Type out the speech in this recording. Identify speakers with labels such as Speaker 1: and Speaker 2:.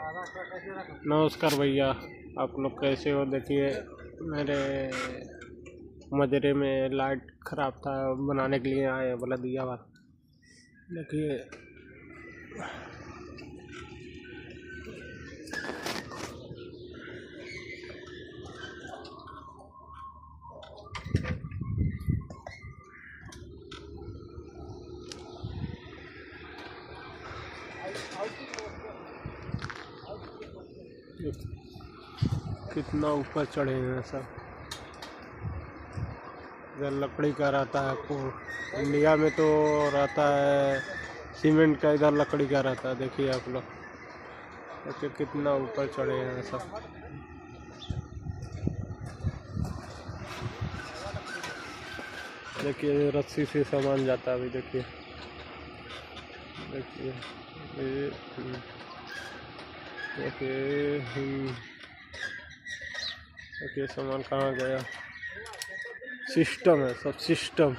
Speaker 1: नमस्कार भैया, आप लोग कैसे हो? देखिए मेरे मजरे में लाइट ख़राब था, बनाने के लिए आए बोला दिया हुआ। देखिए कितना ऊपर चढ़े हैं सब। इधर लकड़ी का रहता है आपको, इंडिया में तो रहता है सीमेंट का, इधर लकड़ी का रहता है। देखिए आप लोग, देखिए कितना ऊपर चढ़े हैं सब। देखिए रस्सी से सामान जाता है अभी। देखिए देखिए ये देखिए देखिए सामान कहाँ गया। सिस्टम है सब, सिस्टम।